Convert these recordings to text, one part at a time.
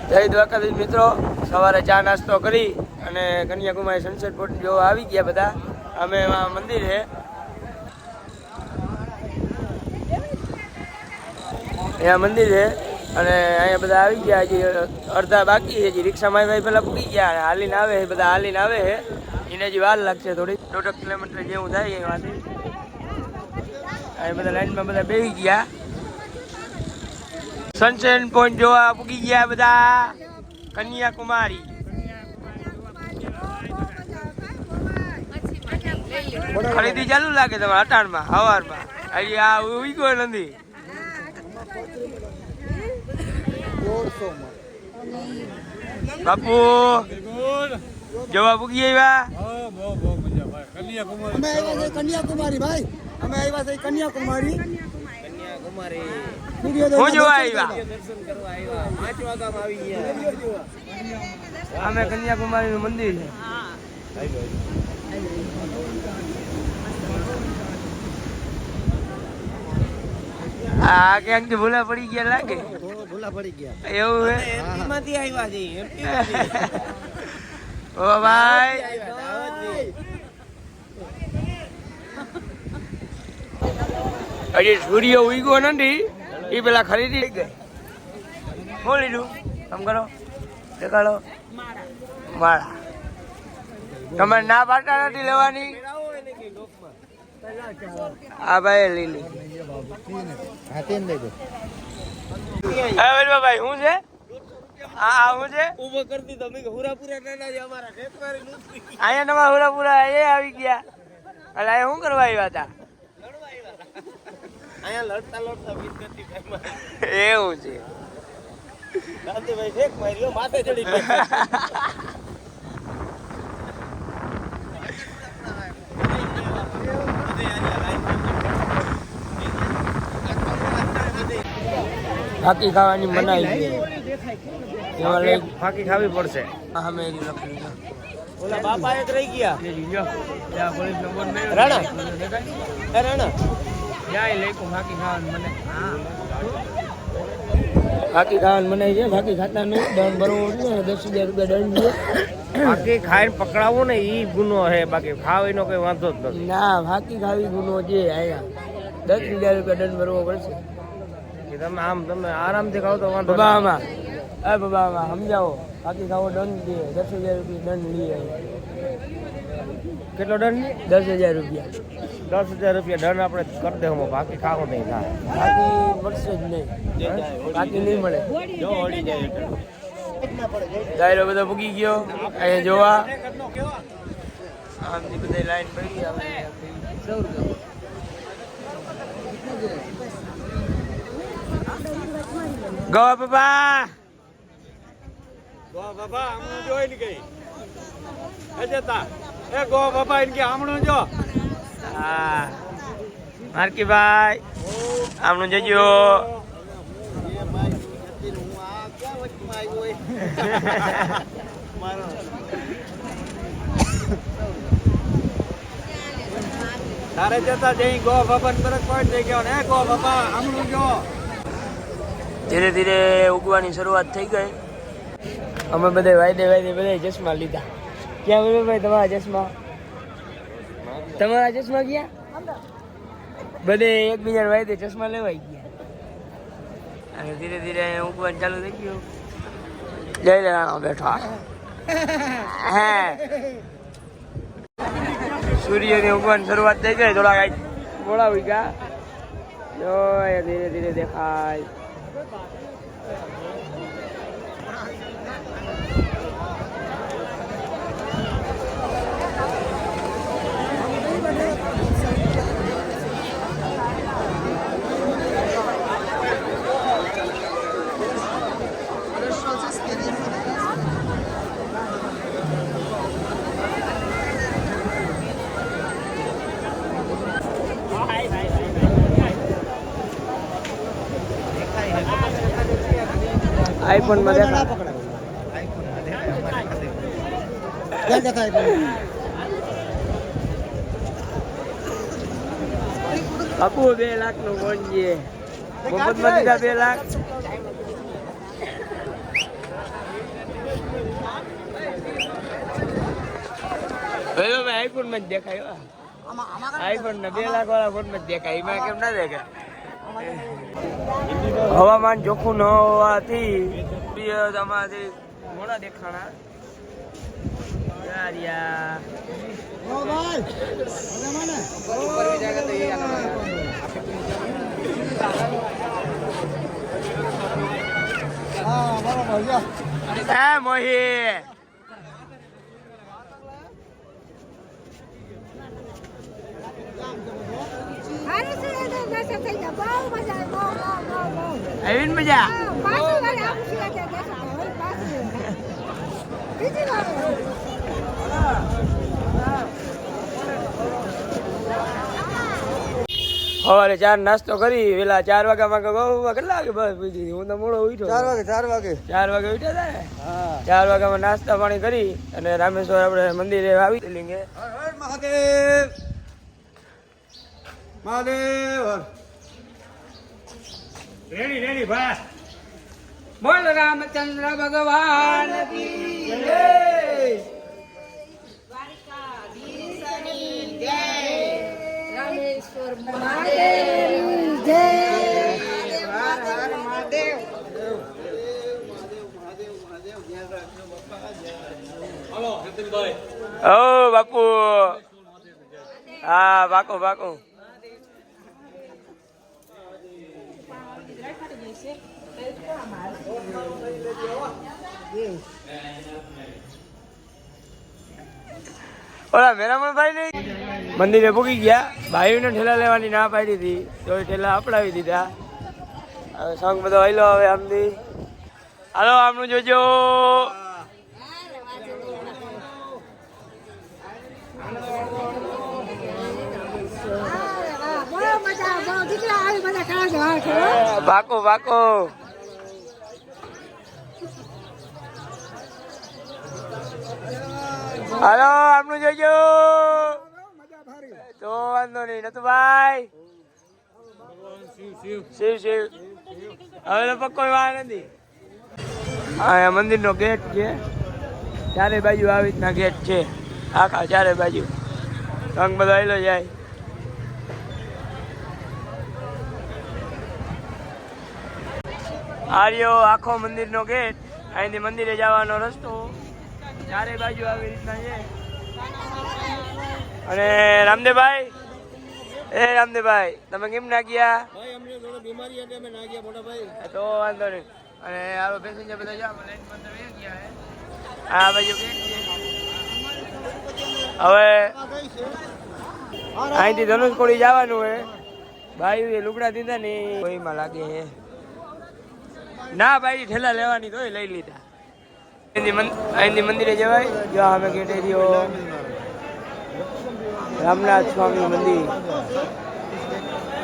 જય દ્વારકાધીશ મિત્રો, સવારે ચા નાસ્તો કરી અને કન્યાકુમારી સનસેટ પોઈન્ટ જોવા આવી ગયા બધા. અમે મંદિર છે, અહીંયા મંદિર છે અને અહીંયા બધા આવી ગયા. હજી અડધા બાકી છે, હજી રિક્ષામાં ભાઈ પેલા પૂકી ગયા. હાલીને આવે છે, બધા હાલીને આવે છે. એને હજી વાર લાગશે થોડી, 1.5 કિલોમીટર જેવું થાય અહીંયાથી. અહીંયા બધા લાઈનમાં બધા બેસી ગયા. સનસેટ પોઈન્ટ જોવા પૂકી ગયા બધા કન્યાકુમારી. ખરીદી ચાલુ લાગે તમારે અટાણમાં સવારમાં? હજી આ ઉઈ ગયો નથી. બાપુ જોવા પૂકી આવ્યા? કન્યાકુમારી ભાઈ, અમે આવ્યા છે કન્યાકુમારી. હું જોવા આવ્યા? અમે કન્યાકુમારી નું મંદિર છે. આ ક્યાંક ભૂલા પડી ગયા લાગે. ભૂલા પડી ગયા એવું છે? એમપીમાંથી આવ્યા છે. ઓ ભાઈ હજી સૂર્ય ઉગ્યો નથી, એ પેલા ખરીદી ગઈ. શું લીધું? આમ કરો, દેખાડો. માળા તમારે ના પાડતા નથી લેવાની? હા ભાઈ લીલી. ભાઈ શું છે? હા શું છે? ઉભો કરી દીધો. હુરાપુરા અહીંયા તમારા હુરાપુરા એ આવી ગયા. એટલે અહીંયા શું કરવા આવ્યા હતા? અહીંયા લડતા લડતા એવું છે? ગાંધીભાઈ ફેક માર્યો, માથે ચડી ફાકી ખાવાની મનાઈ છે. ફાકી ખાવી પડશે. ઓલા બાપા એક રહી ગયા. રાણા રાણા ફાકી ખાવાનું મનાઈ છે. ફાકી ખાતા નહીં, દંડ ભરવો છે, 10,000 રૂપિયા દંડ છે. ફાકી ખાઈને પકડાવો ને ઈ ગુનો છે, બાકી ખાવાનો કઈ વાંધો જ નથી. ના, ફાકી ખાવી ગુનો છે. અહીંયા 10,000 રૂપિયા દંડ ભરવો પડશે. તમે આમ તમે આરામથી ખાવ તો વાંધો. બાબામાં બાબામાં સમજાવો, ફાકી ખાવો દંડ દે, 10,000 રૂપિયા દંડ લઈએ. કેટલો દંડ? 10,000 રૂપિયા. 10,000 રૂપિયા દંડ આપણે કરી દેવું. બાકી ખાવો નહીં થાય. બાકી મળશે જ નહીં, બાકી નહીં મળે. દાયરો બધો પૂકી ગયો અહીંયા જોવા. આમથી બધા લાઈન પડી. ગવા બાબા, ગો બાબા આમણું જોઈ ને કઈ એ જતા એ ગો બાબા ઇનકે આમણું જો. હા મારકી ભાઈ આમનું જજો. તારે જતા જઈ ગો બાબા તરફ પહોંચ જઈ ગયો ને ગો બાબા આમણું જો. ધીરે ધીરે ઉગવાની શરૂઆત થઈ ગઈ. અમે બધા વાયદે બધા ચશ્મા લીધા. ક્યાં બોલો ભાઈ તમારા ચશ્મા? તમારા ચશ્મા ક્યાં? બધે એકબીજા વાયદે ચશ્મા લેવાઈ ગયા અને ધીરે ધીરે ઉગવાનું ચાલુ થઈ ગયું. જય લેવાનો બેઠો. હે સૂર્યની ઉગવાની શરૂઆત થઈ ગઈ. થોડા કઈ મોડા ઉગ્યા. જો ધીરે ધીરે દેખાય. આઈફોન માં દેખા. બાપુ 2 લાખ નો ફોન છે. મફતમાં દીધા 2 લાખ. પેલો ભાઈ આઈફોન માં જ દેખાય હો. આઈફોન ના 2 લાખ વાળા ફોન માં જ દેખાય, એમાં કેમ ના દેખાય? હવામાન ચોખ્ખું ન હોવાથી તમારાથી મોડા દેખાણા. મોહી આવીને મજા. સવારે 4 નાસ્તો કરી, પેલા 4 વાગ્યામાં કેટલા વાગે બસ પીધી? હું તો મોડો ઉઠ્યો. 4 વાગે ઉઠ્યા હતા ને. 4 વાગ્યામાં નાસ્તા પાણી કરી અને રામેશ્વર આપણે મંદિરે આવી લિંગે. મહાદેવ મહાદેવ રેડી ભાઈ. બોલ રામચંદ્ર ભગવાન કી જય. રામેશ્વર મહાદેવ જય. હર હર મહાદેવ. હાલો જતીનભાઈ. ઓ બાપુ. હા બાકો બાકો. ઓલા મેરામણ ભાઈ નહીં મંદિરે પૂકી ગયા. ભાઈઓને ઠેલા લેવાની ના પાડી હતી તો ઠેલા અપડાવી દીધા. હવે સંગ બધો હલો. હવે આમથી હાલો આમનું જોજો. બાકો બાકો. હાલો આમનું જોજો. તો વાંધો નહીં નતું ભાઈ. શિવ શિવ. હવે તો કોઈ વાર નથી. હા મંદિર નો ગેટ છે. ચારે બાજુ આવી રીતના ગેટ છે. આખા ચારે બાજુ રંગ બધો આવેલો જાય. આર્યો આખો મંદિર નો ગેટ. અહીંથી મંદિરે જવાનો રસ્તો ચારે બાજુ આવી રીતના છે. અને રામદેવભાઈ, એ રામદેવભાઈ તમે કેમ ના ગયા? તો વાંધો નહીં. અને આ પેસેન્જર બધા જાવ લાઈન બંધ રહી ગયા હે. આ બાજુ ગેટ છે. હવે અહીંથી ધનુષકોડી જવાનું હે. ભાઈ એ લુગડા દીધા ને કોઈમાં લાગે હે. ના ભાઈ ઠેલા લેવાની તો લઈ લીધા. અહીંથી મંદિરે જવાય. જો અમે ગેટે રહ્યો રામનાથ સ્વામી મંદિર.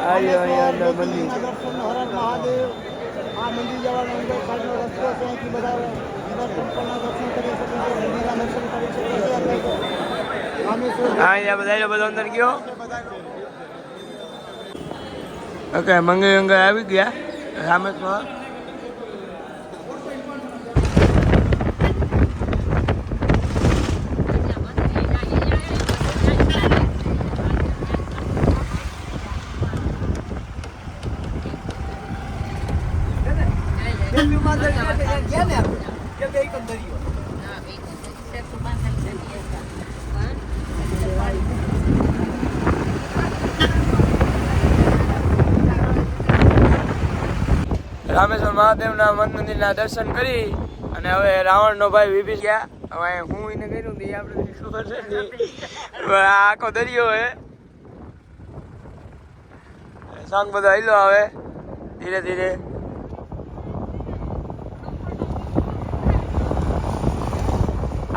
આવ્યો અહીંયા અંદર મંદિર. અહીંયા બધા અંદર ગયો. ઓકે મંગળ આવી ગયા રામેશ્વર. રામેશ્વર મહાદેવના મંદિરના દર્શન કરી અને હવે રાવણનો ભાઈ વિભીષણ ગયા. હવે હું એને કર્યું ને આપણે ખબર છે આખો દરિયો હે. સંગ બધો હિલો હવે ધીરે ધીરે.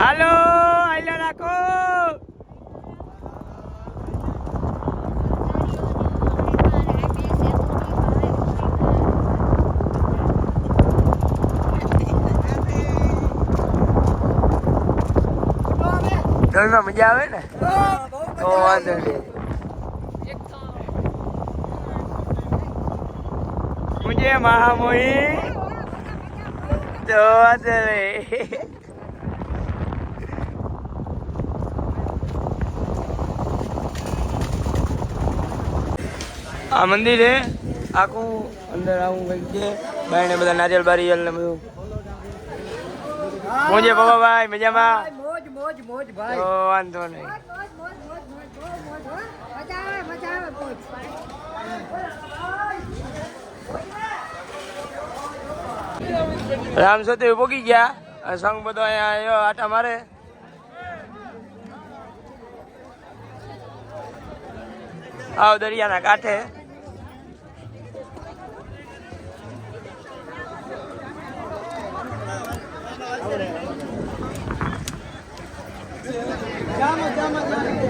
હાલો હાલો રાખો. ઘરમાં મજા આવે ને તો વાંધો નહીં. મુજે મહામોહી તો વાંધો નહીં. આ મંદિર હે આખું અંદર આવું કંઈક છે બાયણે બધા નારિયેલ બારિયેલ ને બધું મોજે બાબાભાઈ મજામાં મોજ મોજ મોજ ભાઈ તો વાંધો નહીં રામ સતી પોગી ગયા સંઘ બધો અહીંયા આટા મારે આવ દરિયાના કાંઠે જામો જામો